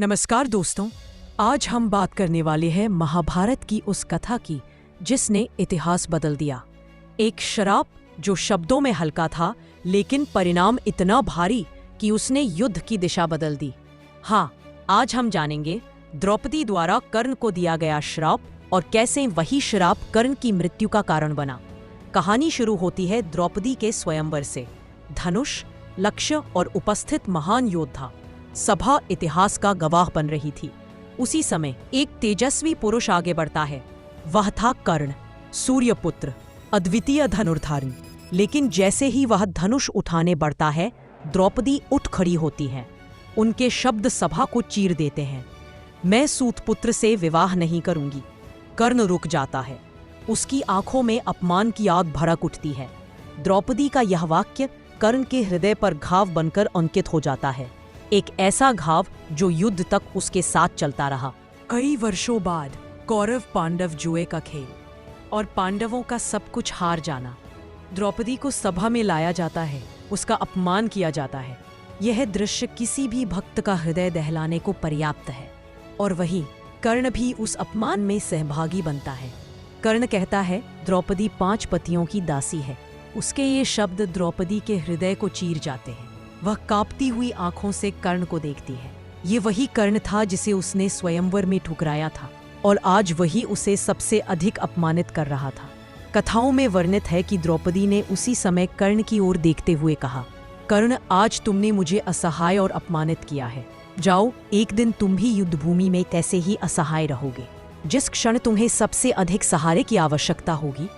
नमस्कार दोस्तों, आज हम बात करने वाले हैं महाभारत की उस कथा की जिसने इतिहास बदल दिया। एक श्राप जो शब्दों में हल्का था लेकिन परिणाम इतना भारी कि उसने युद्ध की दिशा बदल दी। हाँ, आज हम जानेंगे द्रौपदी द्वारा कर्ण को दिया गया श्राप और कैसे वही श्राप कर्ण की मृत्यु का कारण बना। कहानी शुरू होती है द्रौपदी के स्वयंवर से। धनुष, लक्ष्य और उपस्थित महान योद्धा, सभा इतिहास का गवाह बन रही थी। उसी समय एक तेजस्वी पुरुष आगे बढ़ता है। वह था कर्ण, सूर्यपुत्र, अद्वितीय धनुर्धारी। लेकिन जैसे ही वह धनुष उठाने बढ़ता है, द्रौपदी उठ खड़ी होती है। उनके शब्द सभा को चीर देते हैं। मैं सूतपुत्र से विवाह नहीं करूंगी। कर्ण रुक जाता है। उसकी आंखों में अपमान की आग भड़क उठती है। द्रौपदी का यह वाक्य कर्ण के हृदय पर घाव बनकर अंकित हो जाता है। एक ऐसा घाव जो युद्ध तक उसके साथ चलता रहा। कई वर्षों बाद कौरव पांडव जुए का खेल और पांडवों का सब कुछ हार जाना। द्रौपदी को सभा में लाया जाता है, उसका अपमान किया जाता है। यह दृश्य किसी भी भक्त का हृदय दहलाने को पर्याप्त है। और वही कर्ण भी उस अपमान में सहभागी बनता है। कर्ण कहता है, द्रौपदी 5 पतियों की दासी है। उसके ये शब्द द्रौपदी के हृदय को चीर जाते हैं। वह कांपती हुई आंखों से कर्ण को देखती है। ये वही कर्ण था जिसे उसने स्वयंवर में ठुकराया था और आज वही उसे सबसे अधिक अपमानित कर रहा था। कथाओं में वर्णित है कि द्रौपदी ने उसी समय कर्ण की ओर देखते हुए कहा, कर्ण, आज तुमने मुझे असहाय और अपमानित किया है। जाओ, एक दिन तुम भी युद्धभूमि में कैसे ही असहाय रहोगे। जिस क्षण तुम्हें सबसे अधिक सहारे की आवश्यकता होगी,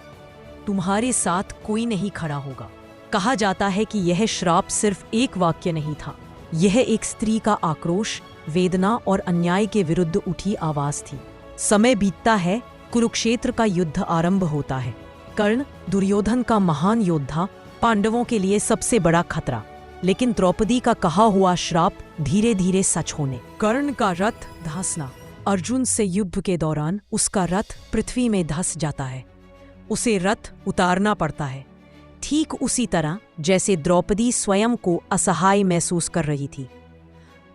तुम्हारे साथ कोई नहीं खड़ा होगा। कहा जाता है कि यह श्राप सिर्फ एक वाक्य नहीं था। यह एक स्त्री का आक्रोश, वेदना और अन्याय के विरुद्ध उठी आवाज थी। समय बीतता है, कुरुक्षेत्र का युद्ध आरंभ होता है। कर्ण, दुर्योधन का महान योद्धा, पांडवों के लिए सबसे बड़ा खतरा। लेकिन द्रौपदी का कहा हुआ श्राप धीरे धीरे सच होने। कर्ण का रथ धंसना। अर्जुन से युद्ध के दौरान उसका रथ पृथ्वी में धंस जाता है। उसे रथ उतारना पड़ता है, ठीक उसी तरह जैसे द्रौपदी स्वयं को असहाय महसूस कर रही थी।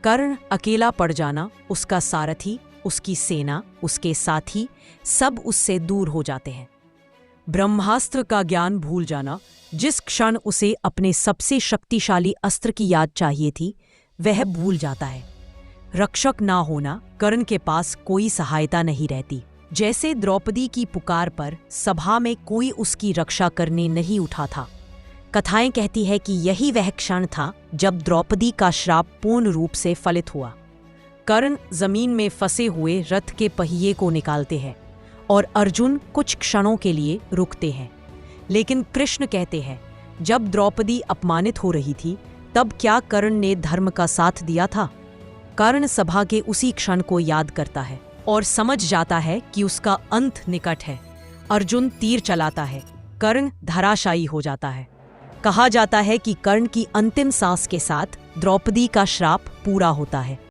कर्ण अकेला पड़ जाना, उसका सारथी, उसकी सेना, उसके साथी सब उससे दूर हो जाते हैं। ब्रह्मास्त्र का ज्ञान भूल जाना, जिस क्षण उसे अपने सबसे शक्तिशाली अस्त्र की याद चाहिए थी, वह भूल जाता है। रक्षक ना होना, कर्ण के पास कोई सहायता नहीं रहती। जैसे द्रौपदी की पुकार पर सभा में कोई उसकी रक्षा करने नहीं उठा था। कथाएं कहती है कि यही वह क्षण था जब द्रौपदी का श्राप पूर्ण रूप से फलित हुआ। कर्ण जमीन में फंसे हुए रथ के पहिए को निकालते हैं और अर्जुन कुछ क्षणों के लिए रुकते हैं। लेकिन कृष्ण कहते हैं, जब द्रौपदी अपमानित हो रही थी, तब क्या कर्ण ने धर्म का साथ दिया था? कर्ण सभा के उसी क्षण को याद करता है और समझ जाता है कि उसका अंत निकट है। अर्जुन तीर चलाता है, कर्ण धराशायी हो जाता है। कहा जाता है कि कर्ण की अंतिम सांस के साथ द्रौपदी का श्राप पूरा होता है।